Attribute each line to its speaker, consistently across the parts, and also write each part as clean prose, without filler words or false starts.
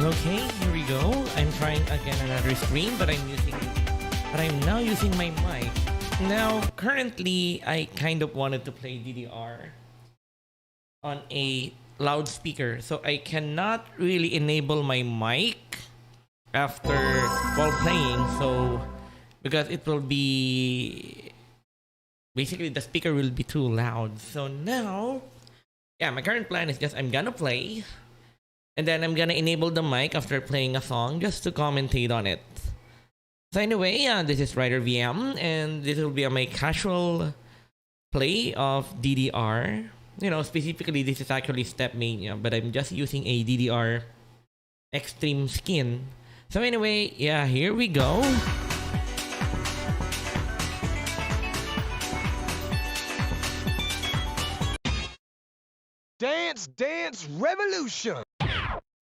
Speaker 1: Okay, here we go. I'm trying again another stream, but I'm now using my mic. Now, currently, I kind of wanted to play DDR on a loudspeaker, so I cannot really enable my mic after while playing. So, because it will be basically the speaker will be too loud. So now, yeah, my current plan is just I'm gonna play. And then I'm gonna enable the mic after playing a song just to commentate on it. So anyway, this is Rider VM, and this will be my casual play of DDR. You know, specifically this is actually Stepmania, but I'm just using a DDR Extreme skin. So anyway, yeah, here we go.
Speaker 2: Dance, dance, revolution.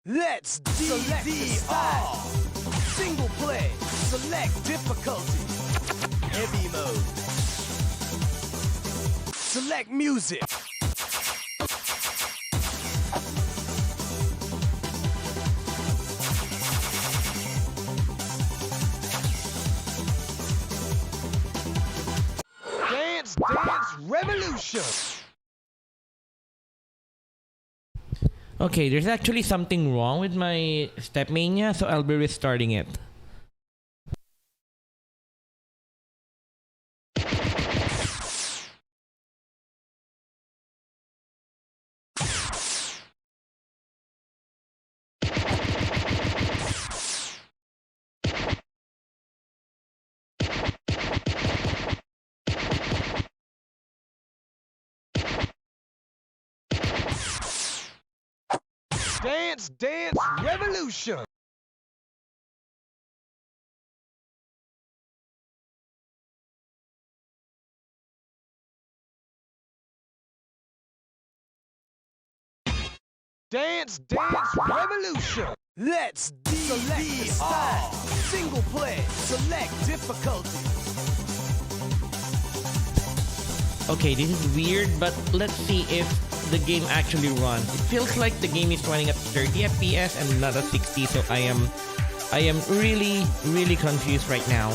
Speaker 2: Let's DDR. Single play, select difficulty. Heavy mode. Select music. Dance, dance, revolution.
Speaker 1: Okay, there's actually something wrong with my Stepmania, so I'll be restarting it.
Speaker 2: Dance, dance, revolution. Dance, dance, revolution. Let's DDR. Single play, select difficulty.
Speaker 1: Okay, this is weird, but let's see if the game actually runs. It feels like the game is running at 30 FPS and not at 60, so I am really confused right now.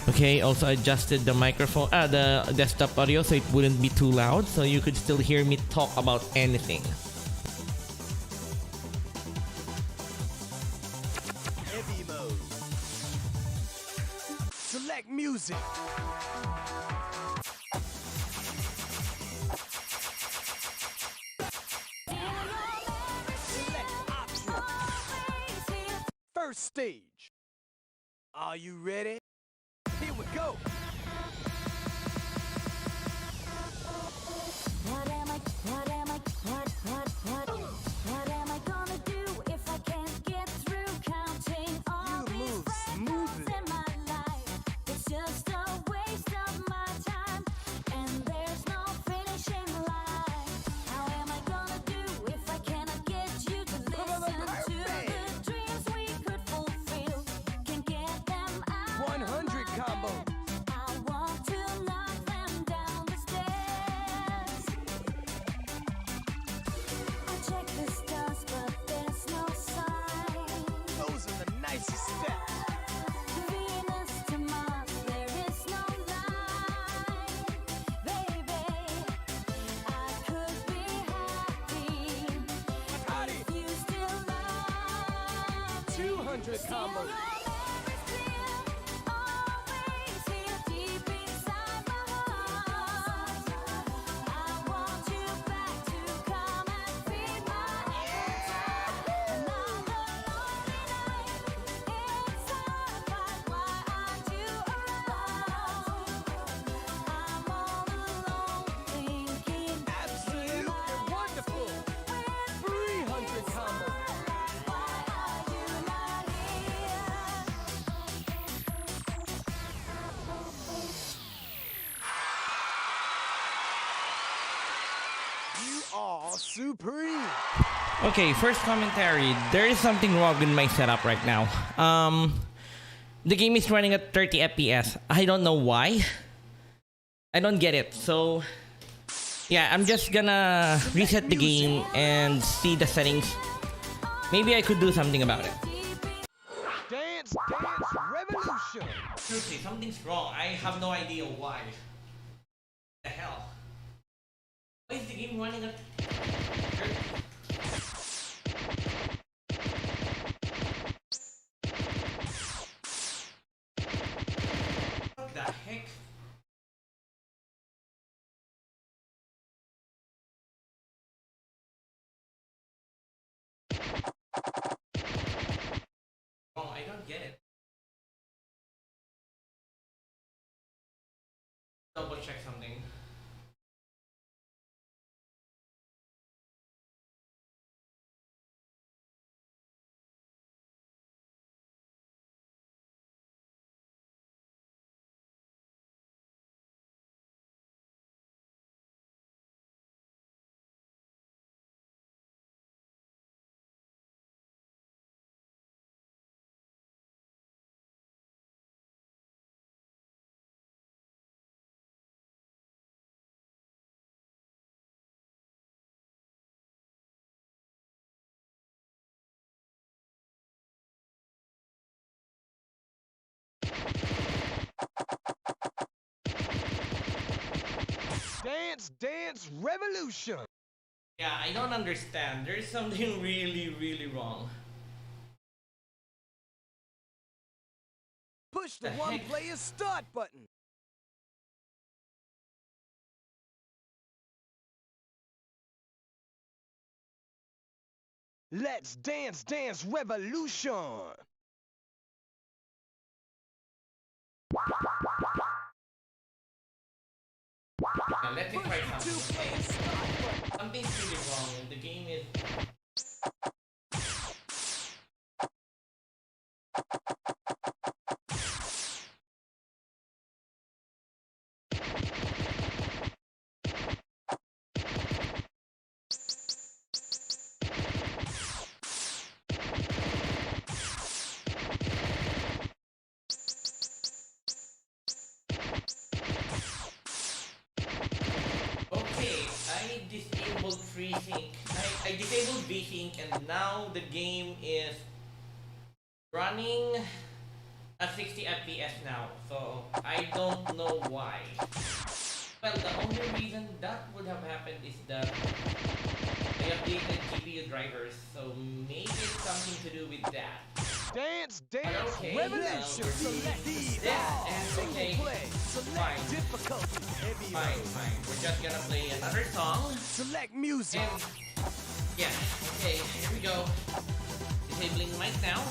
Speaker 1: Okay, also adjusted the microphone, the desktop audio so it wouldn't be too loud, so you could still hear me talk about anything.
Speaker 2: Heavy mode. Select music. Select option. First stage. Are you ready? Here we go.
Speaker 3: What am I gonna do if I can't get through counting all
Speaker 2: You
Speaker 3: these
Speaker 2: move
Speaker 3: breakdowns
Speaker 2: smoothly.
Speaker 3: in my life? It's just a waste of my time, and there's no finishing line. How am I gonna do if I cannot get you to listen to the dreams we could fulfill? Can't get them out
Speaker 2: 100 combo.
Speaker 3: I want to knock them down the stairs. I check the stars, but there's no sign.
Speaker 2: Those are the nicest steps.
Speaker 3: Venus to Mars, there is no line. Baby, I could be happy if you still love
Speaker 2: 200 combo. Absolutely wonderful. 300 combo. You are supreme.
Speaker 1: Okay, first commentary. There is something wrong with my setup right now. The game is running at 30 FPS. I don't know why. I don't get it. So yeah, I'm just gonna reset the game and see the settings. Maybe I could do something about it.
Speaker 2: Dance Revolution.
Speaker 1: Seriously, something's wrong. I have no idea why. The hell? Why is the game running at... What the heck? Oh, I don't get it. Double check something.
Speaker 2: Dance Revolution.
Speaker 1: Yeah, I don't understand. There's something really wrong.
Speaker 2: Push the
Speaker 1: The
Speaker 2: one
Speaker 1: heck?
Speaker 2: player start button. Let's dance revolution.
Speaker 1: Now let me try
Speaker 2: Push the two
Speaker 1: something.
Speaker 2: player start button.
Speaker 1: Something's really wrong. The game is... Okay, I disabled FreeSync. I disabled VSync and now the game is running at 60 FPS now. So I don't know why. Well, the only reason that would have happened is that I updated GPU drivers. So maybe it's something to do with that.
Speaker 2: Dance
Speaker 1: Okay,
Speaker 2: revolution. Select
Speaker 1: this
Speaker 2: all.
Speaker 1: and
Speaker 2: Single
Speaker 1: okay,
Speaker 2: play. Select
Speaker 1: fine.
Speaker 2: difficulty. Heavy
Speaker 1: Fine,
Speaker 2: mode.
Speaker 1: fine. We're just gonna play another song.
Speaker 2: Select music.
Speaker 1: And yeah, okay, here we go. Disabling mic now.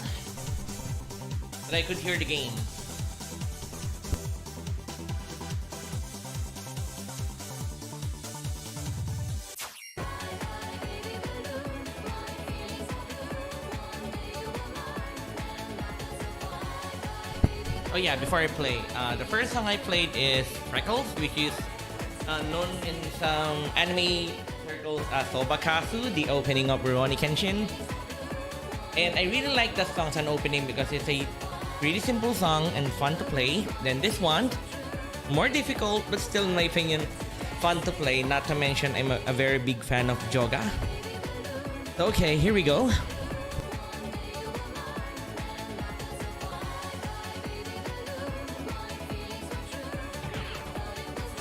Speaker 1: But I could hear the game. Oh yeah, before I play, the first song I played is Freckles, which is known in some anime circles as Sobakasu, the opening of Rurouni Kenshin. And I really like that song as an opening because it's a really simple song and fun to play. Then this one, more difficult, but still in my opinion, fun to play. Not to mention, I'm a very big fan of Joga. So, okay, here we go.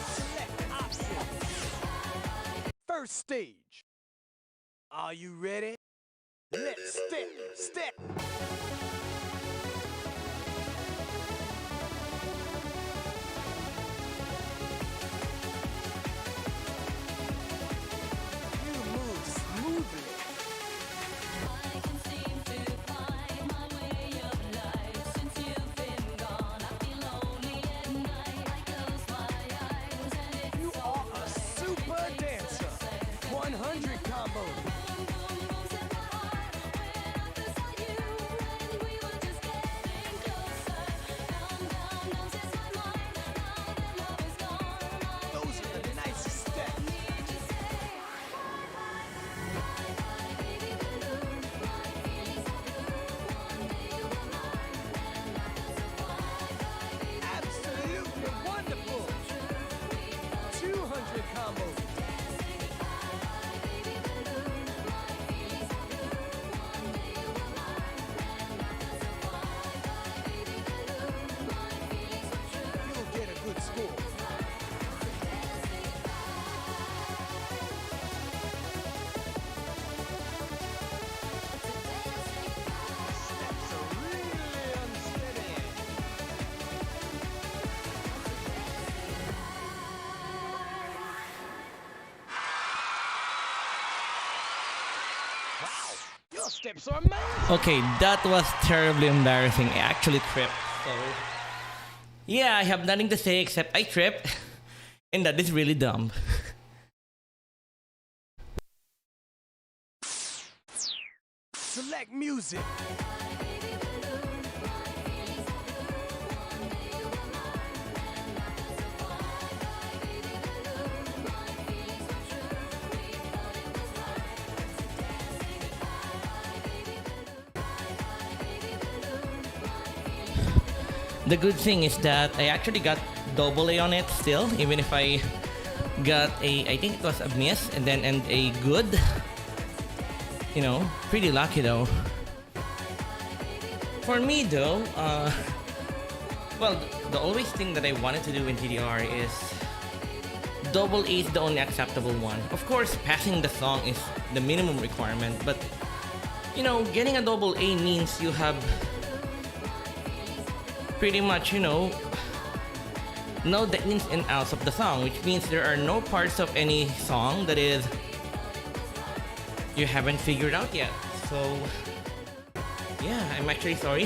Speaker 2: Select options. First stage. Are you ready? Let's step. You move smoothly.
Speaker 3: I can seem to find my way of life. Since you've been gone, I feel lonely at night. I close my eyes and it's
Speaker 2: You are a super dancer. 100 combo.
Speaker 3: moves in my heart when I'm beside you.
Speaker 2: Your steps are amazing.
Speaker 1: Okay, that was terribly embarrassing. I actually tripped. So, yeah, I have nothing to say except I tripped. And that is really dumb.
Speaker 2: Select music.
Speaker 1: The good thing is that I actually got double A on it still, even if I got I think it was a miss and then a good. You know, pretty lucky though. For me though, well, the always thing that I wanted to do in DDR is double A is the only acceptable one. Of course, passing the song is the minimum requirement, but you know, getting a double A means you have pretty much, you know the ins and outs of the song, which means there are no parts of any song that is you haven't figured out yet. So yeah, I'm actually sorry.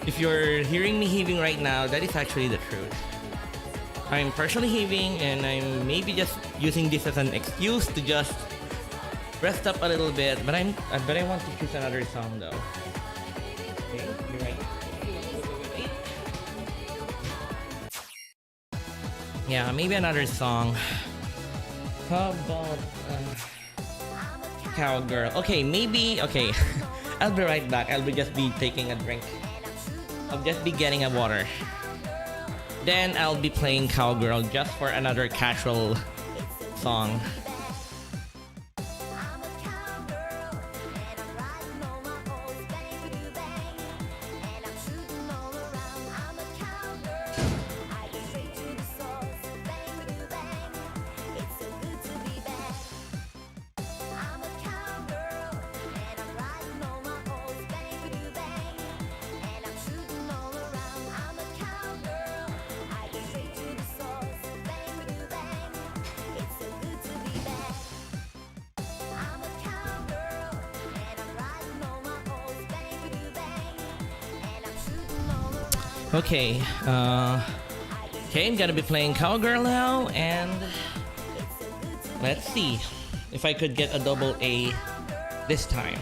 Speaker 1: If you're hearing me heaving right now, that is actually the truth. I'm partially heaving and I'm maybe just using this as an excuse to just rest up a little bit, but I want to choose another song though. Okay, you're right. Wait. Yeah, maybe another song. How about Cowgirl? Okay, maybe. Okay, I'll be right back. I'll just be taking a drink. I'll just be getting a water. Then I'll be playing Cowgirl just for another casual song. Okay, okay, I'm gonna be playing Cowgirl now, and let's see if I could get a double A this time.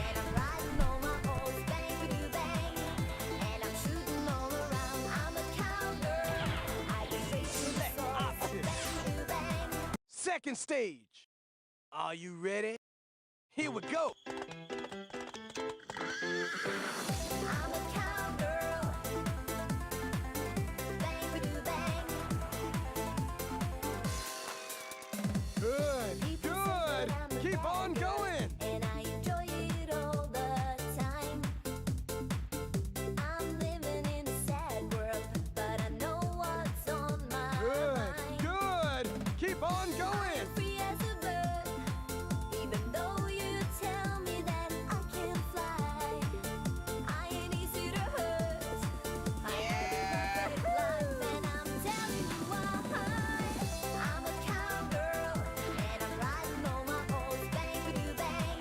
Speaker 2: Second stage. Are you ready? Here we go. Good, good. Keep on going.
Speaker 3: And I enjoy it all the time. I'm living in a sad world, but I know what's on my
Speaker 2: Good,
Speaker 3: mind.
Speaker 2: good. Keep on going.
Speaker 3: Free as a bird, even though you tell me that I can't fly. I ain't easy to hurt. I have a perfect life, and I'm telling you why. I'm a cowgirl, and I'm riding on my horse, bang bang bang,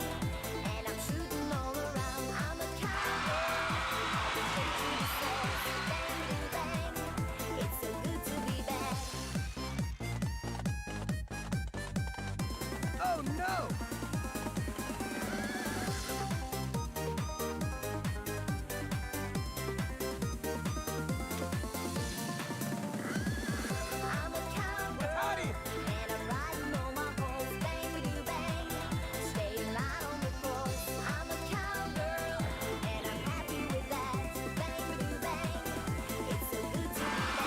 Speaker 3: and I'm shooting all around. I'm a cowgirl, straight to the source, bang bang bang. It's so good to be back.
Speaker 2: Oh no.
Speaker 3: I'm a cowgirl,
Speaker 2: Howdy.
Speaker 3: and I'm riding on my horse, bang bang bang, staying light on the course. I'm a cowgirl, and I'm happy with that, bang bang bang. It's so good to be back.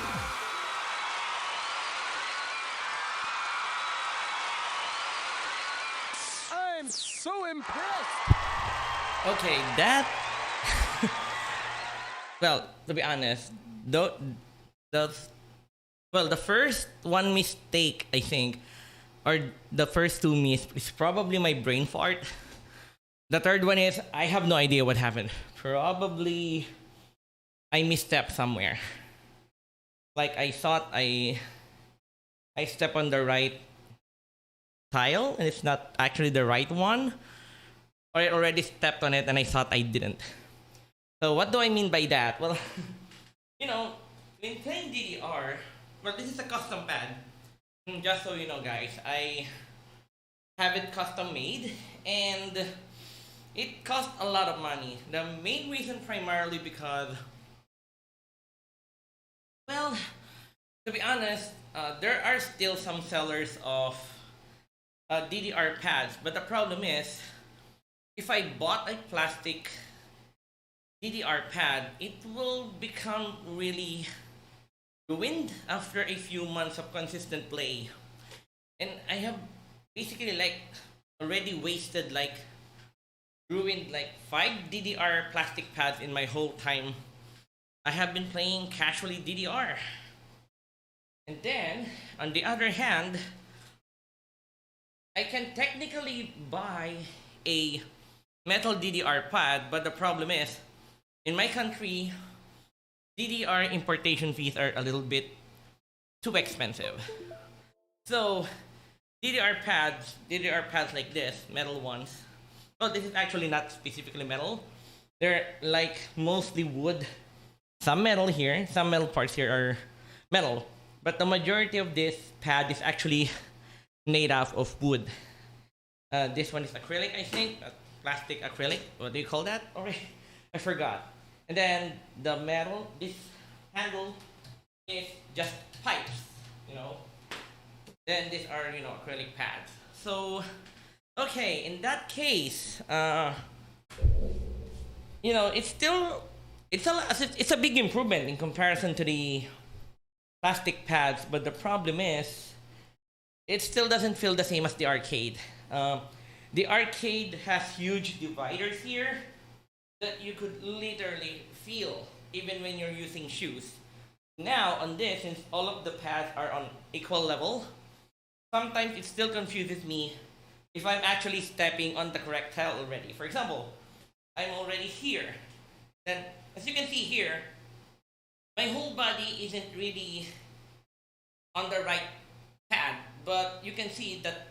Speaker 2: I'm so impressed.
Speaker 1: Okay, that. Well, to be honest, the well, the first one mistake I think, or the first two miss is probably my brain fart. The third one is I have no idea what happened. Probably I misstepped somewhere. Like I thought I stepped on the right tile and it's not actually the right one. or I already stepped on it and I thought I didn't. So what do I mean by that? Well, you know, when playing DDR, well, this is a custom pad. Just so you know, guys, I have it custom made and it cost a lot of money. The main reason primarily because, well, to be honest, there are still some sellers of DDR pads, but the problem is, if I bought a plastic DDR pad, it will become really ruined after a few months of consistent play. And I have basically like already wasted like ruined like 5 DDR plastic pads in my whole time I have been playing casually DDR. And then on the other hand, I can technically buy a metal DDR pad, but the problem is in my country DDR importation fees are a little bit too expensive. So DDR pads like this, metal ones. Well, this is actually not specifically metal. They're like mostly wood. Some metal here, some metal parts here are metal. But the majority of this pad is actually made out of wood. This one is acrylic, I think. Plastic acrylic. What do you call that? Alright, I forgot. And then the metal, this handle is just pipes, you know. Then these are, you know, acrylic pads. So, okay, in that case, you know, it's a big improvement in comparison to the plastic pads, but the problem is, it still doesn't feel the same as the arcade. The arcade has huge dividers here that you could literally feel even when you're using shoes. Now on this, since all of the pads are on equal level, sometimes it still confuses me if I'm actually stepping on the correct tile already. For example, I'm already here. Then, as you can see here, my whole body isn't really on the right pad, but you can see that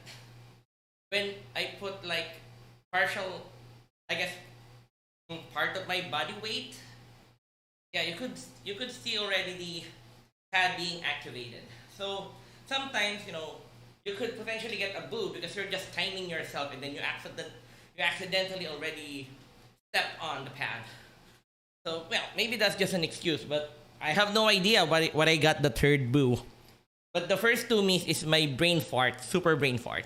Speaker 1: when I put like partial, I guess, part of my body weight, yeah, you could see already the pad being activated. So sometimes, you know, you could potentially get a boo because you're just timing yourself and then you accidentally already step on the pad. So, well, maybe that's just an excuse, but I have no idea what I got the third boo. But the first two miss is my brain fart, super brain fart.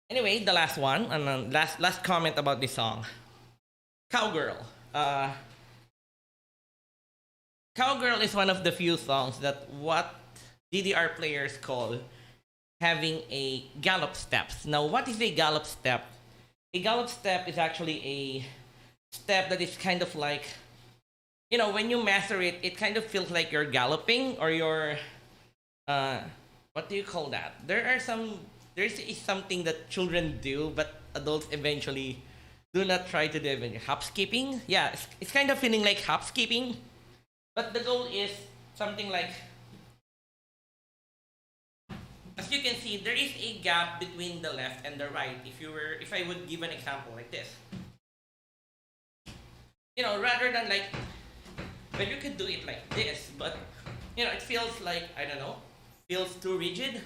Speaker 1: Anyway, the last one, and last comment about this song. Cowgirl. Cowgirl is one of the few songs that what DDR players call having a gallop steps. Now, what is a gallop step? A gallop step is actually a step that is kind of like, you know, when you master it, it kind of feels like you're galloping or you're, what do you call that? There is something that children do, but adults eventually do not try to do it. Hop skipping? Yeah, it's kind of feeling like hop skipping, but the goal is something like, as you can see, there is a gap between the left and the right. If I would give an example like this, you know, rather than like, well, you could do it like this, but you know, it feels like, I don't know, feels too rigid.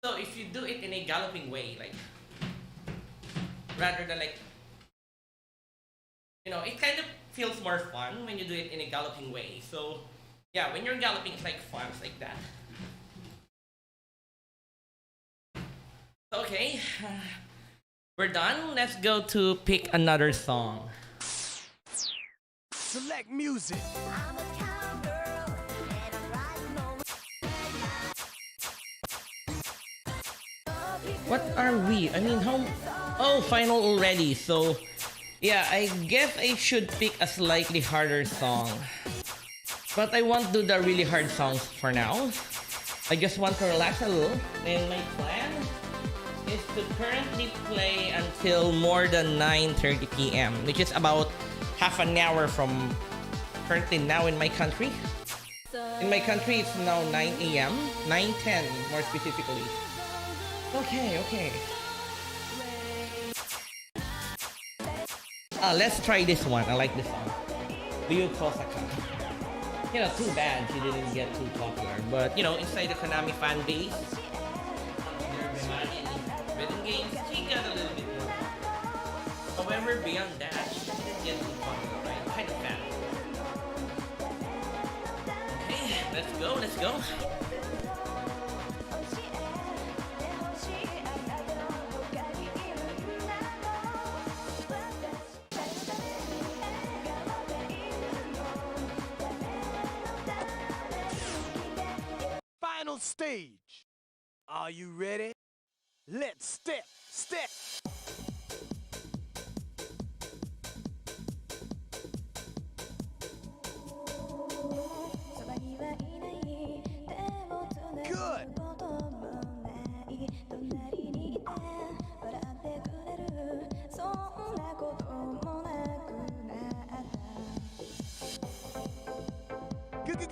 Speaker 1: So if you do it in a galloping way, like, rather than like, you know, it kind of feels more fun when you do it in a galloping way. So yeah, when you're galloping, it's like fun, it's like that. Okay, we're done. Let's go to pick another song.
Speaker 2: Select music.
Speaker 3: I'm a cowgirl and I'm riding on.
Speaker 1: What are we? I mean, how? Oh, final already. So, yeah, I guess I should pick a slightly harder song. But I won't do the really hard songs for now. I just want to relax a little. And my plan is to currently play until more than 9:30 p.m., which is about half an hour from currently now in my country. In my country, it's now 9 a.m., 9:10 more specifically. Okay. Let's try this one. I like this song. Ryu Kosaka. You know, too bad she didn't get too popular. But, you know, inside the Konami fan base, their demand in rhythm games, she got a little bit more popular. However, beyond that, she didn't get too popular, right? Kind of bad. Okay, let's go, let's go.
Speaker 2: Final stage. Are you ready? Let's step. Good.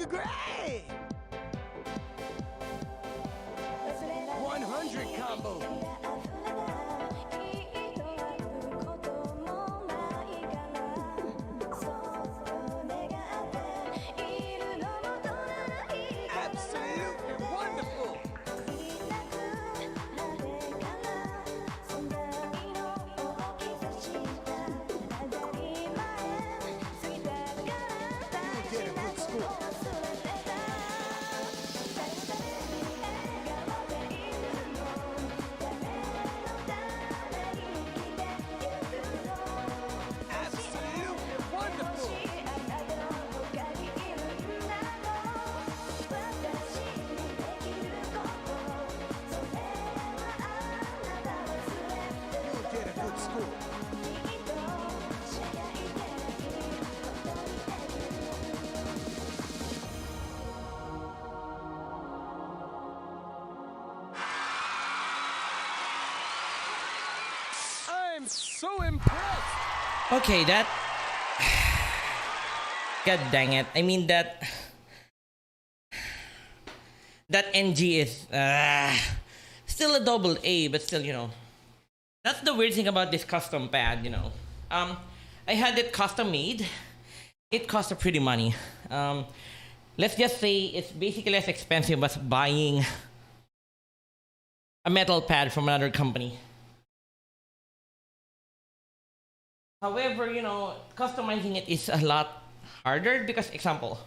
Speaker 2: Great. 100 combo. Absolutely wonderful. You'll get a good score. Absolutely wonderful. You'll get a good score. I'm so impressed.
Speaker 1: Okay, that. God dang it. I mean, that NG is still a double A, but still, you know. That's the weird thing about this custom pad, you know. I had it custom made. It cost a pretty money. Let's just say it's basically as expensive as buying a metal pad from another company. However, you know, customizing it is a lot harder because, example,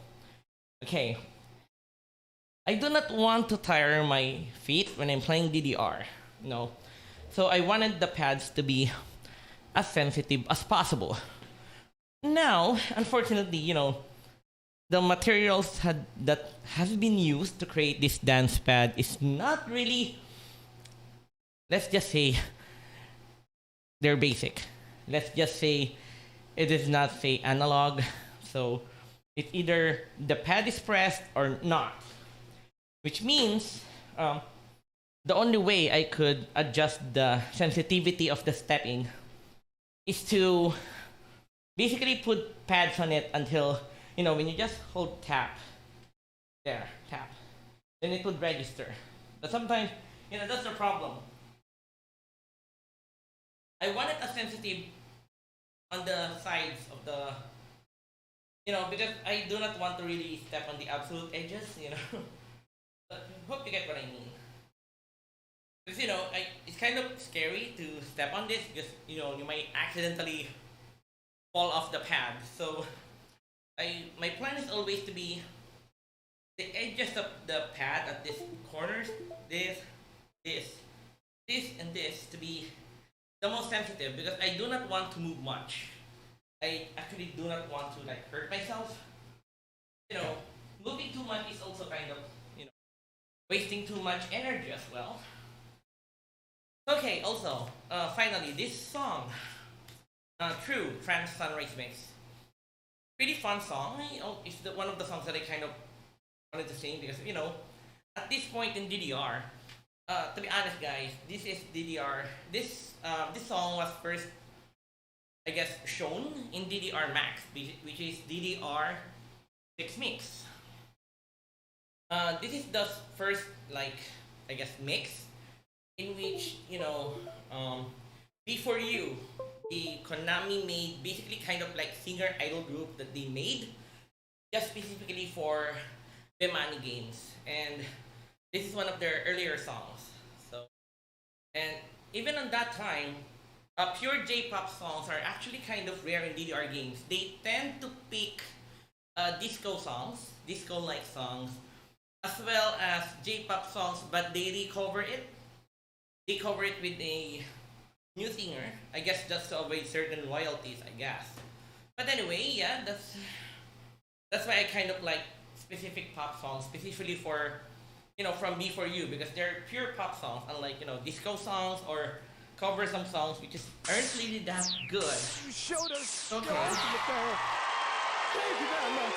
Speaker 1: okay, I do not want to tire my feet when I'm playing DDR, you know. So I wanted the pads to be as sensitive as possible. Now, unfortunately, you know, the materials that has been used to create this dance pad is not really, let's just say, they're basic. Let's just say it is not, say, analog. So it's either the pad is pressed or not. Which means the only way I could adjust the sensitivity of the stepping is to basically put pads on it until, you know, when you just hold tap, there, tap, then it would register. But sometimes, you know, that's the problem. I want it as sensitive on the sides of the, you know, because I do not want to really step on the absolute edges, you know. But I hope you get what I mean. Because, you know, it's kind of scary to step on this because, you know, you might accidentally fall off the pad. So my plan is always to be the edges of the pad at this corners, this, and this to be the most sensitive because I do not want to move much. I actually do not want to like hurt myself. You know, moving too much is also kind of, you know, wasting too much energy as well. Okay, also, finally, this song, True, Trans Sunrise Mix. Pretty fun song. It's one of the songs that I kind of wanted to sing because, you know, at this point in DDR, to be honest, guys, this is DDR. This song was first, I guess, shown in DDR Max, which is DDR 6 Mix. This is the first, like, I guess, mix in which, you know, Be For You the Konami made basically kind of like singer idol group that they made just specifically for Bemani games. And this is one of their earlier songs. So, and even on that time, pure J-pop songs are actually kind of rare in DDR games. They tend to pick disco songs, disco-like songs, as well as J-pop songs, but they recover it. They cover it with a new singer. I guess just to avoid certain royalties, I guess. But anyway, yeah, that's why I kind of like specific pop songs, specifically for from B4U because they're pure pop songs, unlike disco songs or cover some songs which aren't really that good.
Speaker 2: You showed us.
Speaker 1: Okay.
Speaker 2: Thank you very much.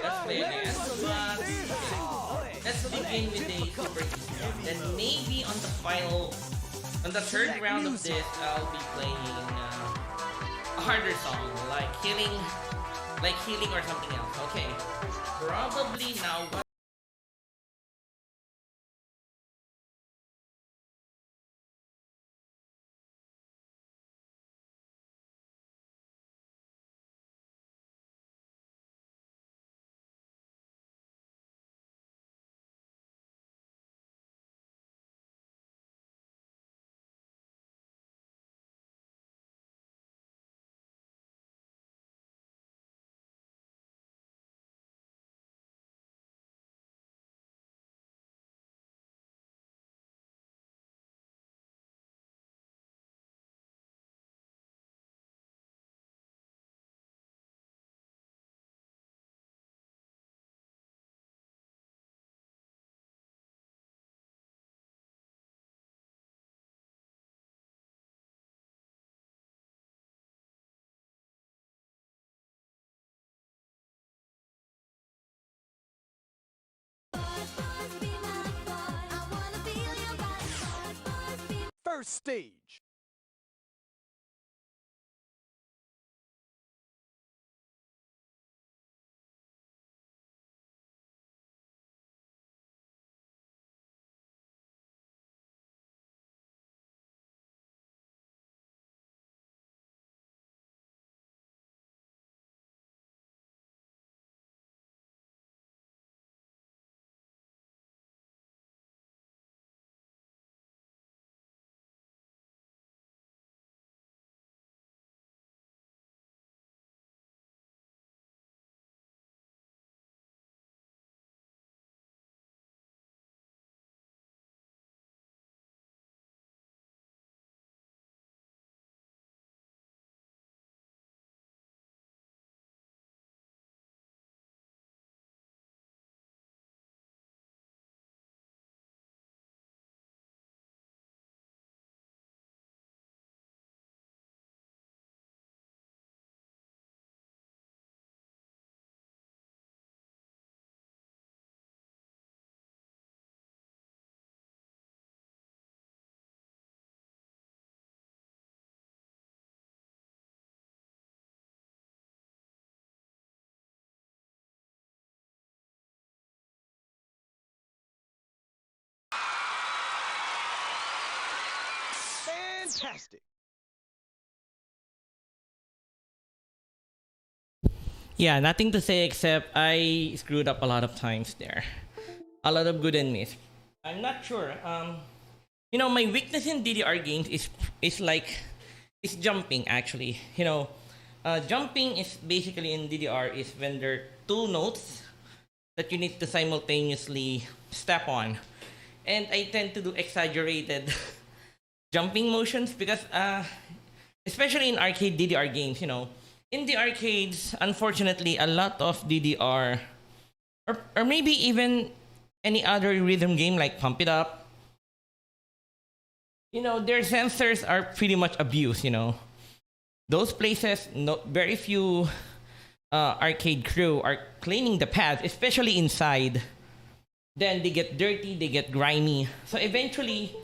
Speaker 1: Let's play again. But let's begin with a super easy one. Then maybe on the third round of this, I'll be playing a harder song like healing or something else. Okay, probably now.
Speaker 2: First stage. Fantastic.
Speaker 1: Yeah, nothing to say except I screwed up a lot of times there. A lot of good and miss. I'm not sure. My weakness in DDR games is jumping actually. Jumping is basically in DDR is when there are two notes that you need to simultaneously step on, and I tend to do exaggerated jumping motions because especially in arcade DDR games, in the arcades, unfortunately, a lot of DDR or maybe even any other rhythm game like Pump It Up, their sensors are pretty much abused. Those places, no, very few arcade crew are cleaning the pads, especially inside. Then they get dirty, they get grimy. So eventually,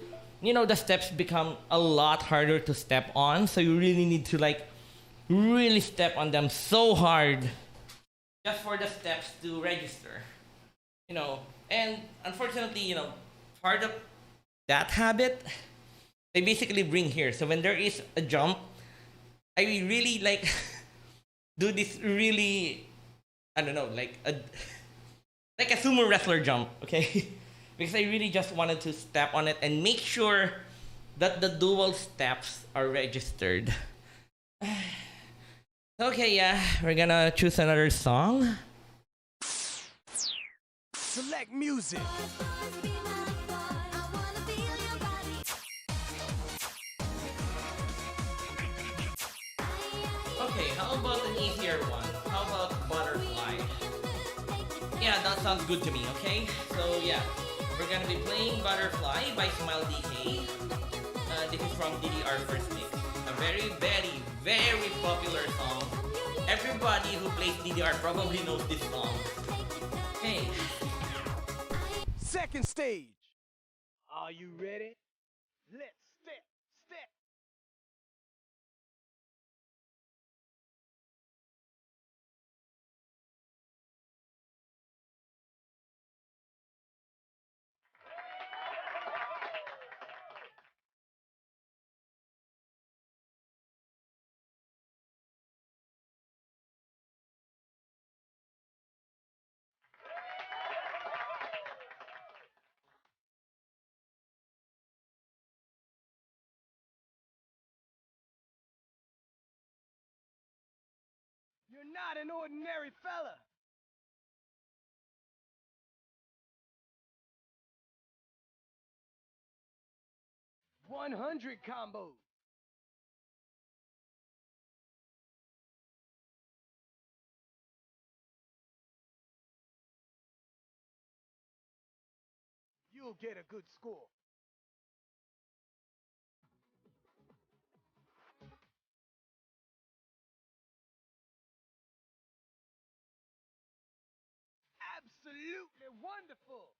Speaker 1: the steps become a lot harder to step on. So you really need to really step on them so hard just for the steps to register. And unfortunately, part of that habit I basically bring here. So when there is a jump, I really like do this really, I don't know, like a sumo wrestler jump, okay? Because I really just wanted to step on it and make sure that the dual steps are registered. Okay, yeah, we're gonna choose another song.
Speaker 2: Select music.
Speaker 1: Okay, how about an easier one? How about Butterfly? Yeah, that sounds good to me, okay? So yeah, we're gonna be playing Butterfly by Smile DK. This is from DDR First Mix. A very, very, very popular song. Everybody who plays DDR probably knows this song. Hey,
Speaker 2: Second stage. Are you ready? Let's step. You're not an ordinary fella. 100 combos. You'll get a good score. Absolutely wonderful.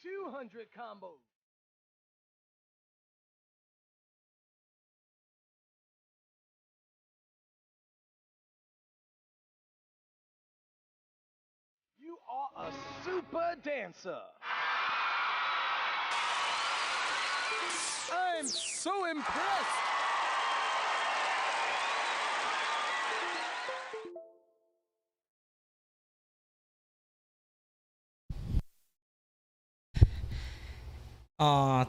Speaker 2: 200 combos. You are a super dancer. I'm so impressed.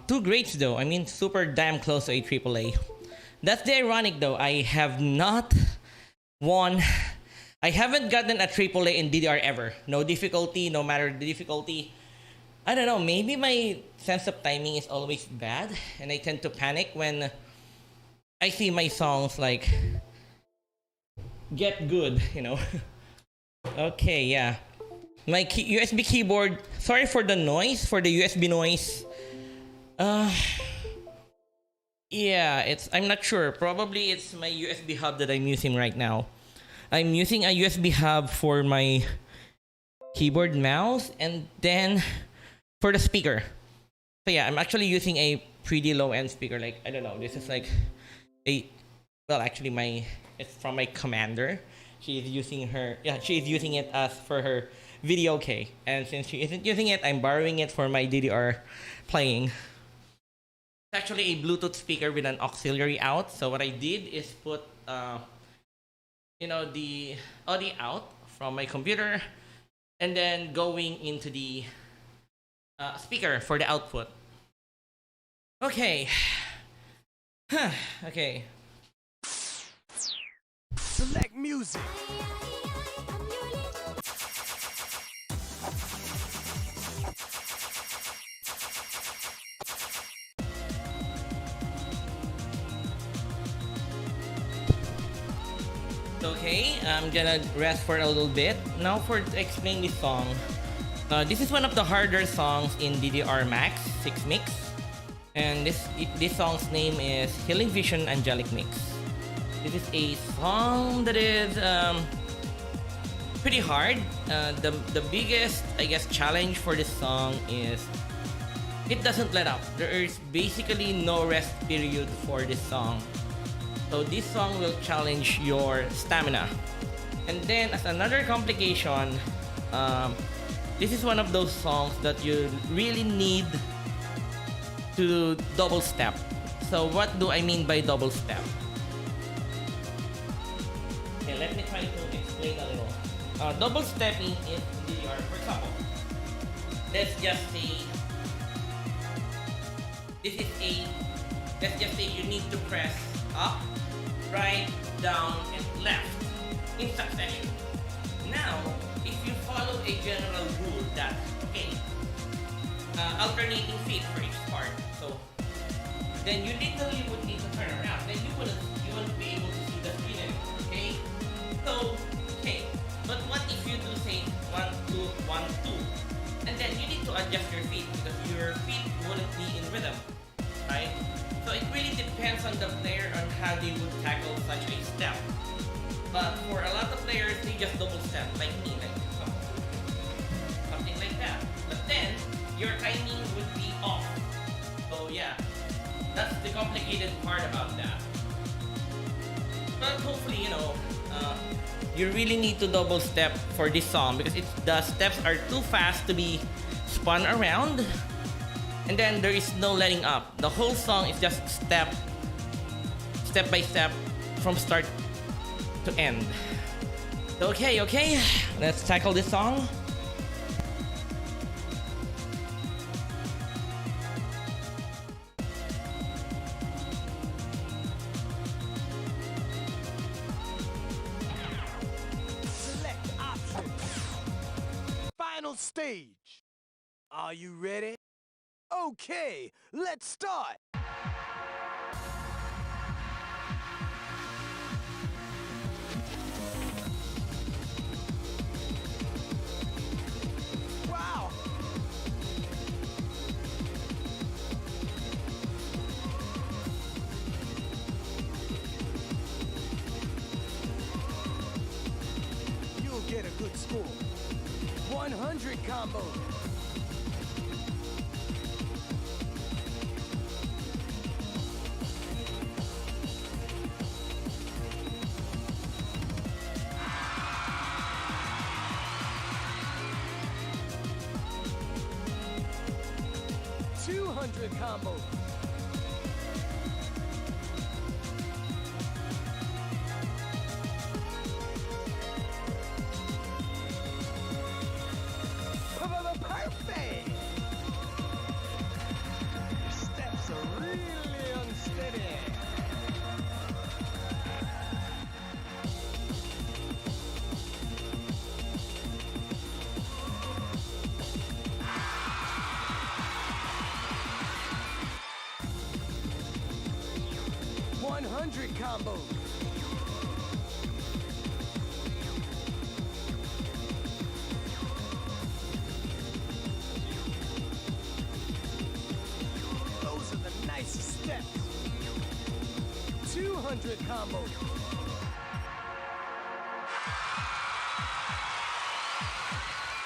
Speaker 1: two grades though. I mean, super damn close to a AAA. That's the ironic though. I have not won. I haven't gotten a AAA in DDR ever. No difficulty, no matter the difficulty. I don't know. Maybe my sense of timing is always bad, and I tend to panic when I see my songs like get good. Okay, yeah. My USB keyboard. Sorry for the noise, for the USB noise. Yeah, I'm not sure. Probably it's my USB hub that I'm using right now. I'm using a USB hub for my keyboard, mouse, and then for the speaker. So yeah, I'm actually using a pretty low-end speaker. Like, I don't know, this is like it's from my commander. She's using it as for her video K. And since she isn't using it, I'm borrowing it for my DDR playing. It's actually a Bluetooth speaker with an auxiliary out. So what I did is put the audio out from my computer and then going into the speaker for the output. Okay. Okay.
Speaker 2: Select music.
Speaker 1: Okay, I'm gonna rest for a little bit. Now for to explain this song. This is one of the harder songs in DDR Max 6 Mix. And this song's name is Healing Vision Angelic Mix. This is a song that is pretty hard. The biggest, I guess, challenge for this song is it doesn't let up. There is basically no rest period for this song. So this song will challenge your stamina. And then as another complication, this is one of those songs that you really need to double step. So what do I mean by double step? Okay, let me try to explain a little. Double stepping in DDR, for example, let's just say this is a, let's just say you need to press up, right, down, and left in succession. Now, if you follow a general rule that, okay, alternating feet for each part, so then you literally would need to turn around. Then you wouldn't be able to see the screen anymore, okay? So, okay, but what if you do say 1, 2, 1, 2, and then you need to adjust your feet because your feet wouldn't be in rhythm, right? So it really depends on the player on how they would tackle such a step. But for a lot of players, they just double step, like me, like something like that. But then your timing would be off. So yeah, that's the complicated part about that. But hopefully, you know, you really need to double step for this song because the steps are too fast to be spun around. And then there is no letting up. The whole song is just step by step from start to end. So okay, let's tackle this song.
Speaker 2: Select option. Final stage. Are you ready? Okay, let's start. Wow. You'll get a good score. 100 combo. Combo. Perfect. Your steps are really unsteady. Combo. Those are the nicest steps. 200 combo.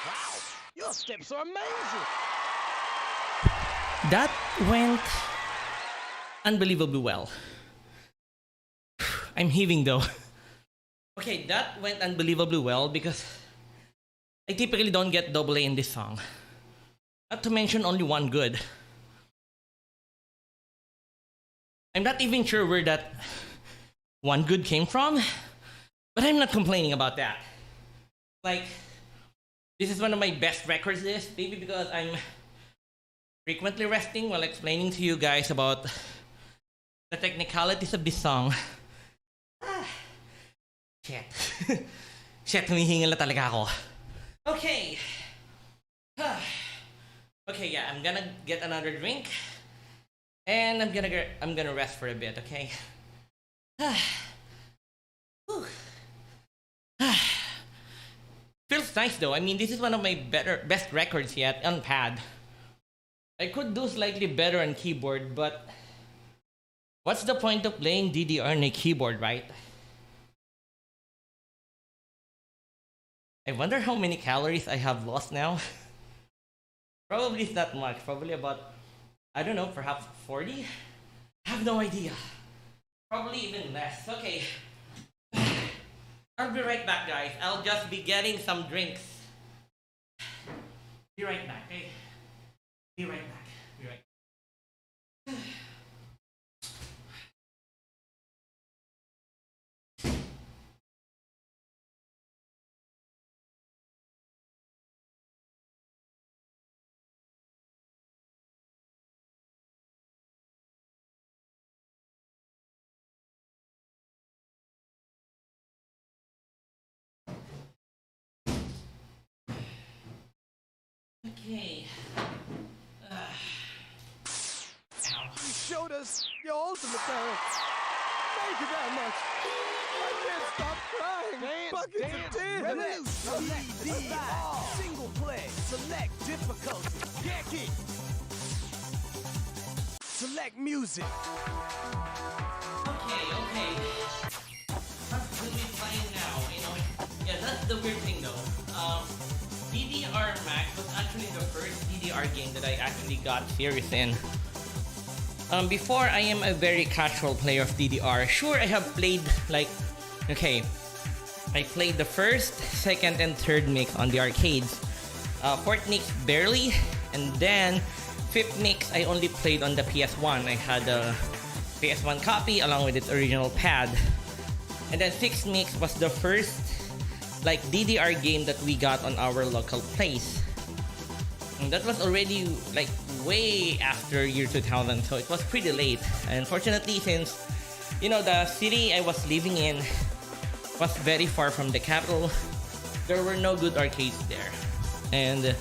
Speaker 2: Wow, your steps are amazing.
Speaker 1: That went unbelievably well. I'm heaving though. Okay, that went unbelievably well because I typically don't get double A in this song. Not to mention only one good. I'm not even sure where that one good came from, but I'm not complaining about that. Like, this is one of my best records list, maybe because I'm frequently resting while explaining to you guys about the technicalities of this song. Shit. Shit, humihingal na talaga ako. Okay. Okay, yeah, I'm gonna get another drink. And I'm gonna rest for a bit, okay? Feels nice though. I mean, this is one of my best records yet on pad. I could do slightly better on keyboard, but what's the point of playing DDR on a keyboard, right? I wonder how many calories I have lost now. Probably it's not much. Probably about, I don't know, perhaps 40? I have no idea. Probably even less. Okay. I'll be right back, guys. I'll just be getting some drinks. right back, okay? Be right back. Be right. Okay.
Speaker 2: You showed us your ultimate talent. Thank you very much. I can't stop crying. Buckets of tears. Revolution. DDR. Single play. Select difficulty. Get it. Select music.
Speaker 1: Okay. What will we play now? You know, yeah, that's the weird thing though. DDR Max was actually the first DDR game that I actually got serious in. Before, I am a very casual player of DDR. Sure, I have played like, okay, I played the first, second, and third mix on the arcades. Fourth mix barely, and then fifth mix I only played on the PS1. I had a PS1 copy along with its original pad. And then sixth mix was the first like DDR game that we got on our local place. And that was already like way after year 2000, so it was pretty late. And unfortunately, since you know the city I was living in was very far from the capital, there were no good arcades there. And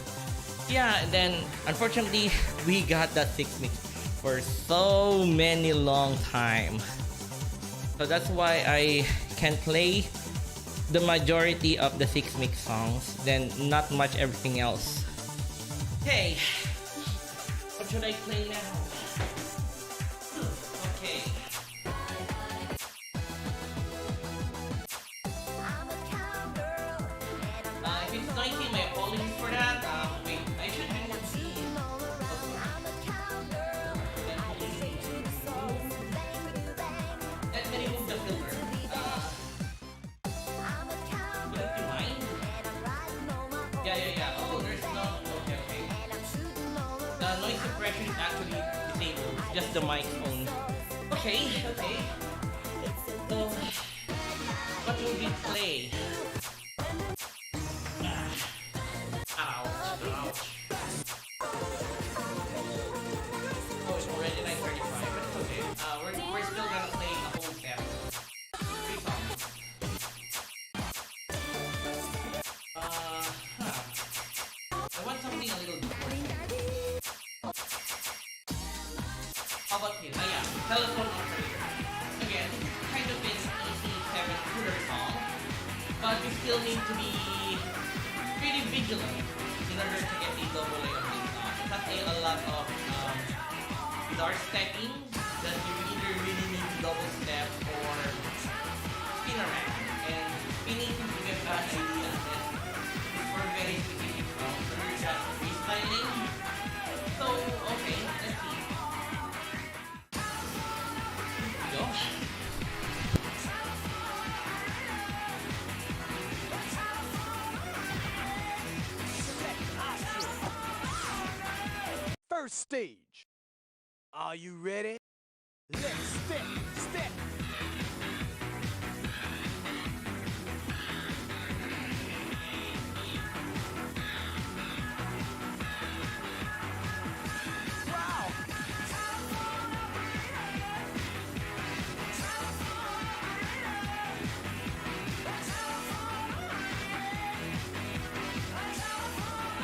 Speaker 1: yeah, then unfortunately we got that six mix for so many long time. So that's why I can play the majority of the six mix songs, then not much everything else. Okay, what should I play now? Okay. If it's noisy, my apologies for that. Wait, I should hang the Let me remove the filter. Don't you mind? Yeah. Oh, there's no. Okay. The noise suppression is actually disabled. Just the mic's own. Okay. So, what will we play? Ouch. Oh, it's already 9:35, but it's okay. We're still gonna play a whole set. 3 songs. I want something a little different. How about this? Yeah. Telephone operator. Again, kind of an easy 7-shooter song, but you still need to be pretty vigilant in order to get a double A on this song. It has a lot of dart stacking that you either really need to double step or spinner rack. And spinning can give you a bad idea that for very specific songs, so you're just freestyling. So, okay, let's see. Here we go.
Speaker 2: First stage. Are you ready? Let's step. Wow.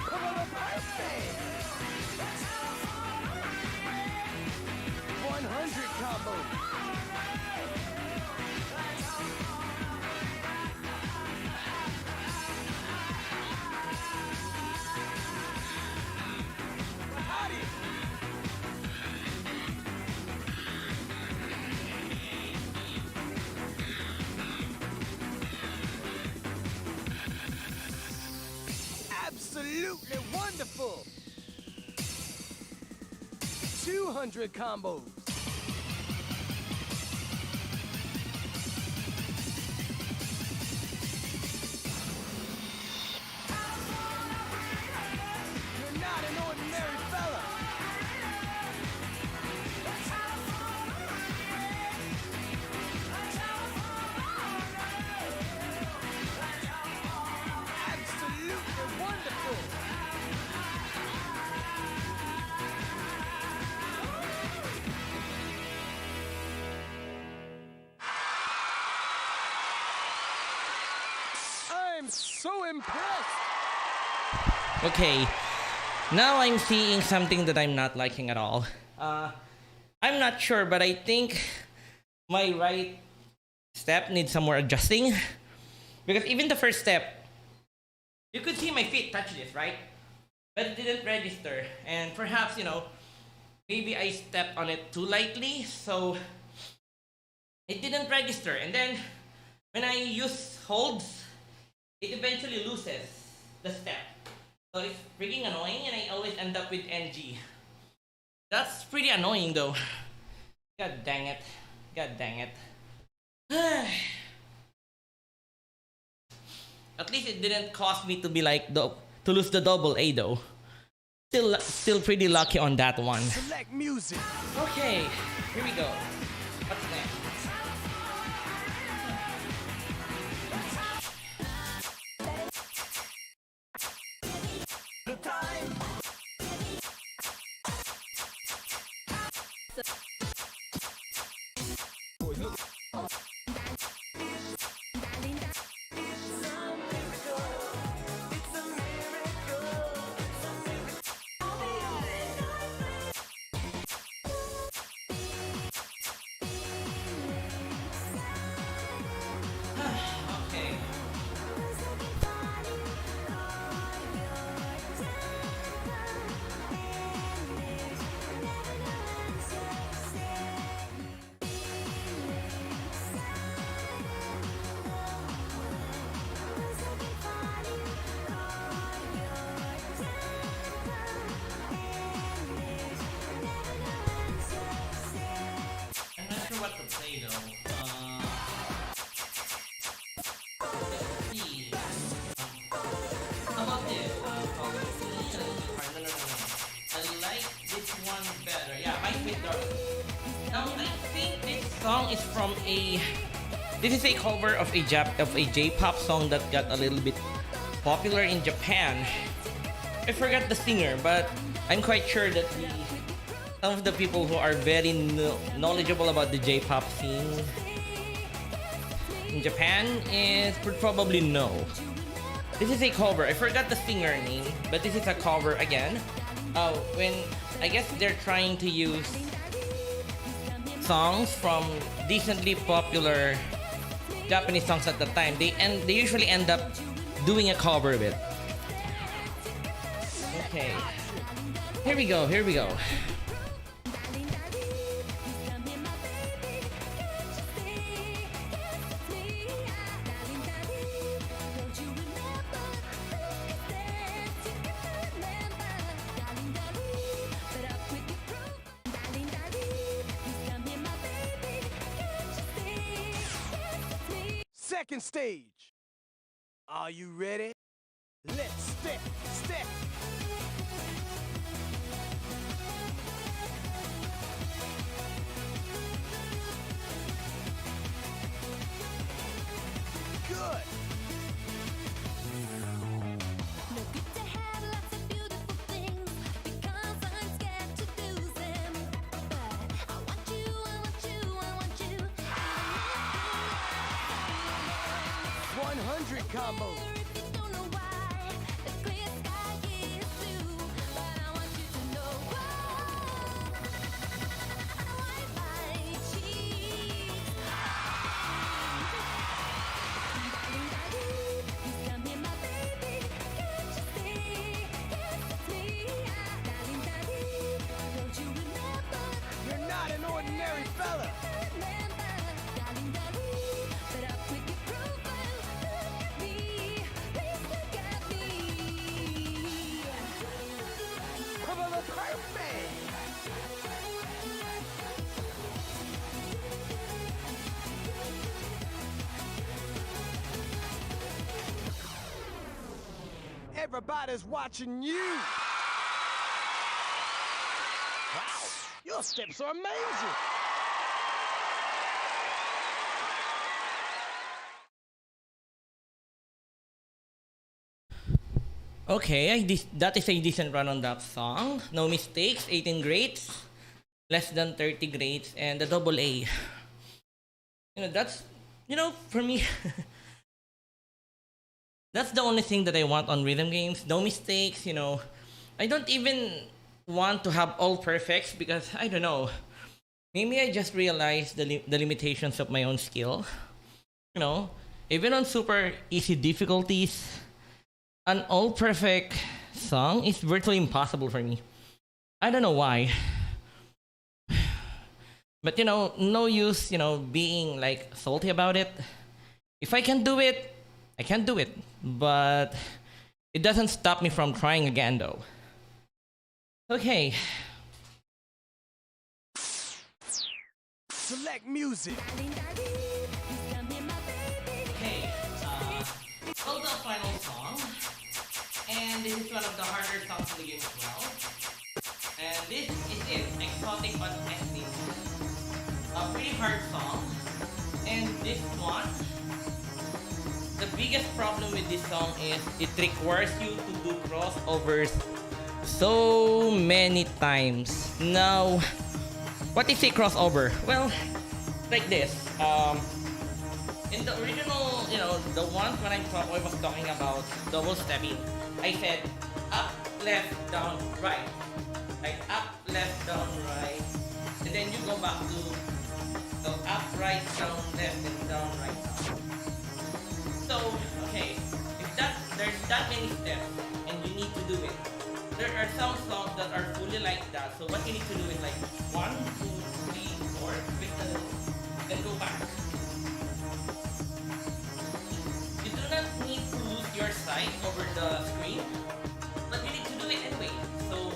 Speaker 2: Perfect. 100 combo. Absolutely wonderful. 200 combos. You're impressed.
Speaker 1: Okay, now I'm seeing something that I'm not liking at all. I'm not sure, but I think my right step needs some more adjusting. Because even the first step, you could see my feet touch this, right? But it didn't register. And perhaps, maybe I stepped on it too lightly, so it didn't register. And then when I use holds, it eventually loses the step. So it's freaking annoying, and I always end up with NG. That's pretty annoying though. God dang it. God dang it. At least it didn't cause me to be like to lose the double A though. Still pretty lucky on that one.
Speaker 2: Select music.
Speaker 1: Okay, here we go. What's next?
Speaker 2: The time.
Speaker 1: Okay. I'm not sure what to play though. Let's see. How about this? No. I like this one better. Yeah, My Sweet Darling. Now I think this song is from a. This is a cover of a J-pop song that got a little bit popular in Japan. I forgot the singer, but I'm quite sure that some of the people who are very knowledgeable about the J-pop scene in Japan would probably know. This is a cover. I forgot the singer name, but this is a cover again. When I guess they're trying to use songs from decently popular Japanese songs at the time, they usually end up doing a cover of it. Okay, here we go.
Speaker 2: Second stage. Are you ready? Let's step. Good.
Speaker 3: Look at the have lots of beautiful things because I'm scared to lose them. But I want you.
Speaker 2: 100 combo.
Speaker 3: If you don't know why, the clear sky is blue. But I want you to know why. I wipe my cheeks. Darling, please come here, my baby. Can't you see? Yes, it's me. Darling, don't you remember?
Speaker 2: You're not an ordinary fella.
Speaker 3: But I'll quickly prove look at me, please look at me.
Speaker 2: Perfect. Everybody's watching you. Wow, your steps are amazing.
Speaker 1: Okay, that is a decent run on that song. No mistakes, 18 grades, less than 30 grades, and the double A. That's, for me, That's the only thing that I want on rhythm games. No mistakes, you know. I don't even want to have all perfects because I don't know. Maybe I just realized the limitations of my own skill. You know, even on super easy difficulties, an all perfect song is virtually impossible for me. I don't know why. But you know, no use, you know, being like salty about it. If I can do it, I can do it. But it doesn't stop me from trying again though. Okay.
Speaker 2: Select music.
Speaker 1: Okay. Well, the final song. And this is one of the harder songs in the game as well. And this is it. Exotic on Ethnic. A pretty hard song. And this one, the biggest problem with this song is it requires you to do crossovers so many times. Now, what is a crossover? Well, like this. In the original, you know, the ones when I was talking about double stepping, I said up, left, down, right. Like up, left, down, right. And then you go back to the up, right, down, left, and down, right. So, okay, if there's that many steps and you need to do it, there are some songs that are fully like that. So what you need to do is like 1, 2, 3, 4, twist a little, then go back. You do not need to lose your sight over the screen, but you need to do it anyway. So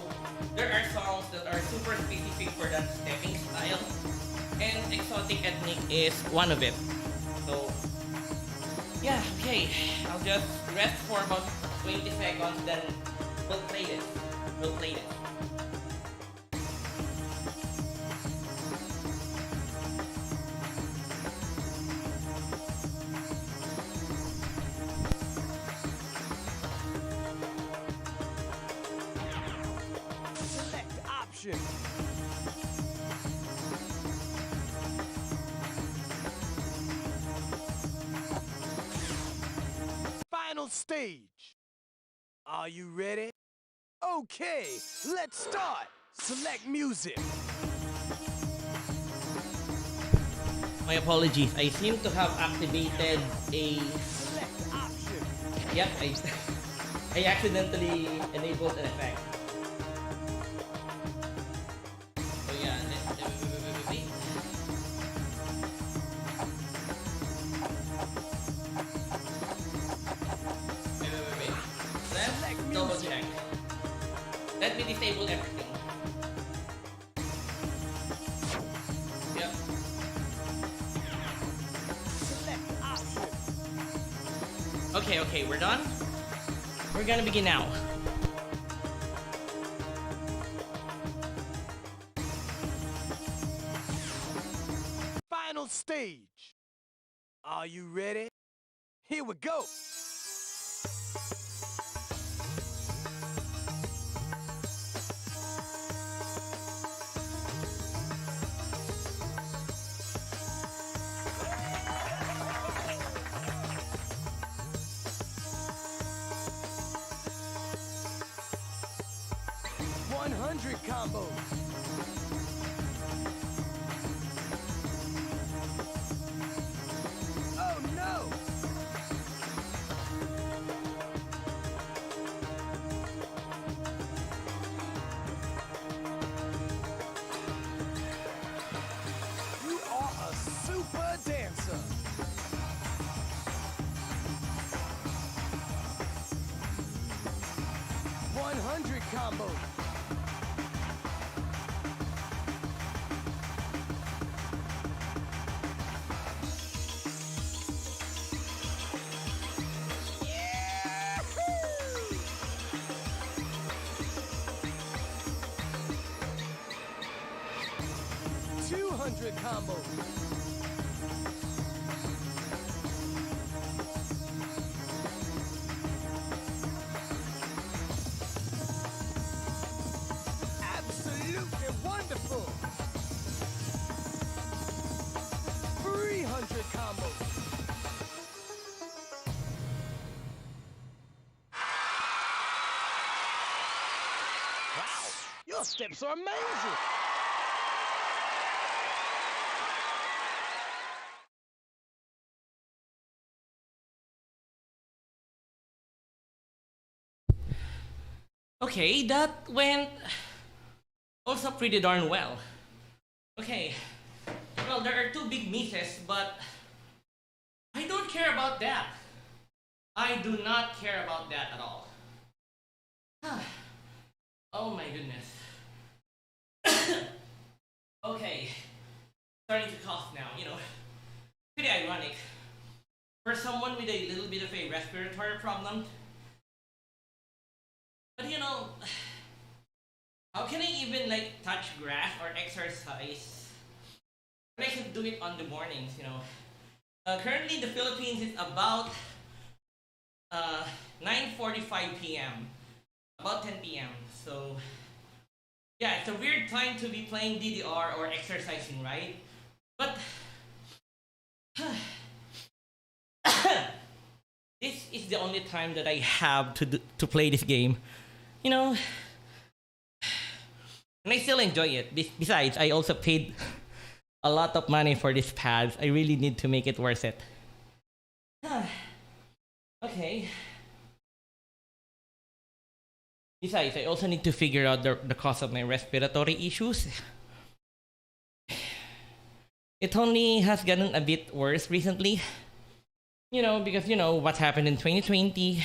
Speaker 1: there are songs that are super specific for that stepping style, and Exotic Ethnic is one of it. So yeah, okay, I'll just rest for about 20 seconds, then we'll play this. We'll play this.
Speaker 2: Select option. Final stage. Are you ready? Okay, let's start. Select music.
Speaker 1: My apologies, I seem to have activated a...
Speaker 2: Select option.
Speaker 1: Yep, I accidentally enabled an effect. So yeah, wait. Let's double check. Let me disable everything. Yep.
Speaker 2: Select option.
Speaker 1: Okay, we're done. We're gonna begin now.
Speaker 2: Final stage. Are you ready? Here we go. Combo. Oh no! You are a super dancer. Combo. 200 combo. Absolutely wonderful. 300 combo. Wow, your steps are amazing.
Speaker 1: Okay, that went also pretty darn well. Okay, well, there are two big misses, but I don't care about that. I do not care about that at all. Oh my goodness. Okay, starting to cough now, Pretty ironic. For someone with a little bit of a respiratory problem. But how can I even like touch grass or exercise when I can do it on the mornings? Currently in the Philippines it's about 9:45 p.m. About 10 p.m. So yeah, it's a weird time to be playing DDR or exercising, right? But this is the only time that I have to play this game. And I still enjoy it. Besides, I also paid a lot of money for this pad. I really need to make it worth it. Okay. Besides, I also need to figure out the cause of my respiratory issues. It only has gotten a bit worse recently. Because what happened in 2020.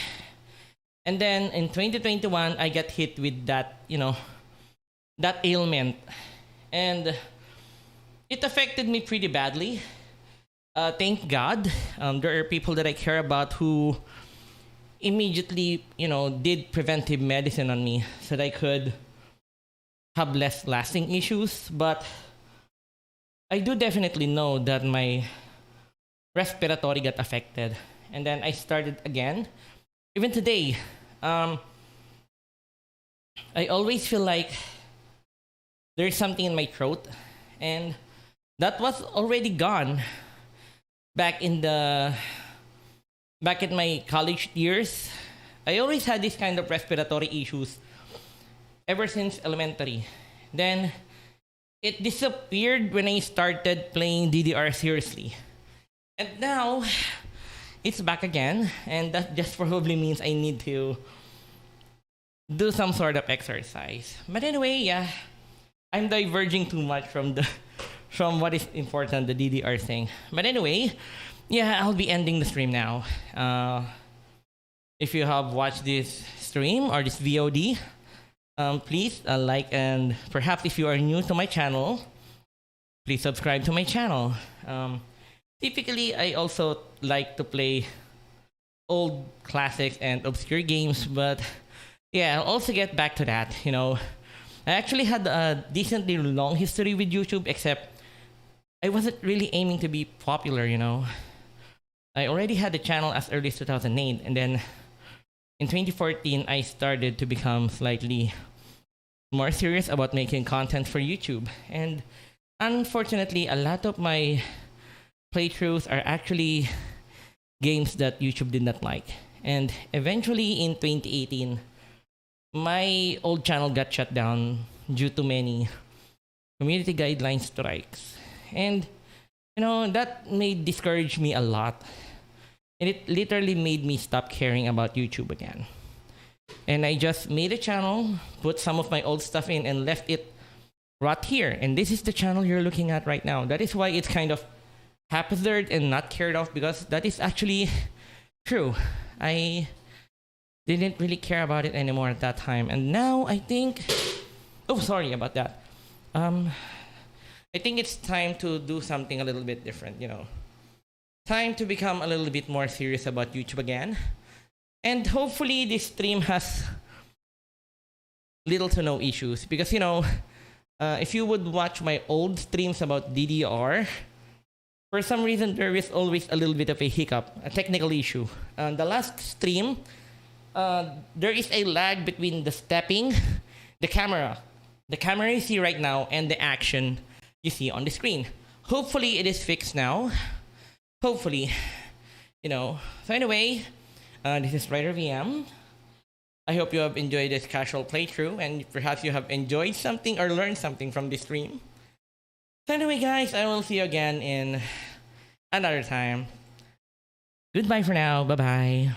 Speaker 1: And then in 2021, I got hit with that, that ailment. And it affected me pretty badly. Thank God, there are people that I care about who immediately, did preventive medicine on me so that I could have less lasting issues. But I do definitely know that my respiratory got affected. And then I started again. Even today, I always feel like there's something in my throat. And that was already gone back in my college years. I always had this kind of respiratory issues ever since elementary. Then it disappeared when I started playing DDR seriously. And now it's back again, and that just probably means I need to do some sort of exercise. But anyway, yeah, I'm diverging too much from what is important, the DDR thing. But anyway, yeah, I'll be ending the stream now. If you have watched this stream or this VOD, please like, and perhaps if you are new to my channel, please subscribe to my channel. Typically, I also like to play old classics and obscure games, but yeah, I'll also get back to that. I actually had a decently long history with YouTube, except I wasn't really aiming to be popular. I already had a channel as early as 2008, and then in 2014, I started to become slightly more serious about making content for YouTube. And unfortunately, a lot of my playthroughs are actually games that YouTube did not like. And eventually in 2018, my old channel got shut down due to many community guideline strikes. And that made discourage me a lot. And it literally made me stop caring about YouTube again. And I just made a channel, put some of my old stuff in, and left it right here. And this is the channel you're looking at right now. That is why it's kind of haphazard and not cared of, because that is actually true. I didn't really care about it anymore at that time. And now I think, oh, sorry about that. I think it's time to do something a little bit different, Time to become a little bit more serious about YouTube again. And hopefully this stream has little to no issues. Because, if you would watch my old streams about DDR, for some reason there is always a little bit of a hiccup, a technical issue. The last stream, there is a lag between the stepping, the camera you see right now, and the action you see on the screen. Hopefully it is fixed now. Hopefully, So anyway, this is Rider VM. I hope you have enjoyed this casual playthrough and perhaps you have enjoyed something or learned something from this stream. So anyway guys, I will see you again in another time. Goodbye for now. Bye-bye.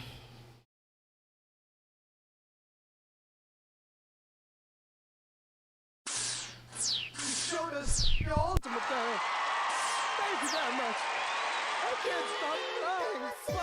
Speaker 2: You showed us your ultimate there. Thank you very much. I can't stop crying.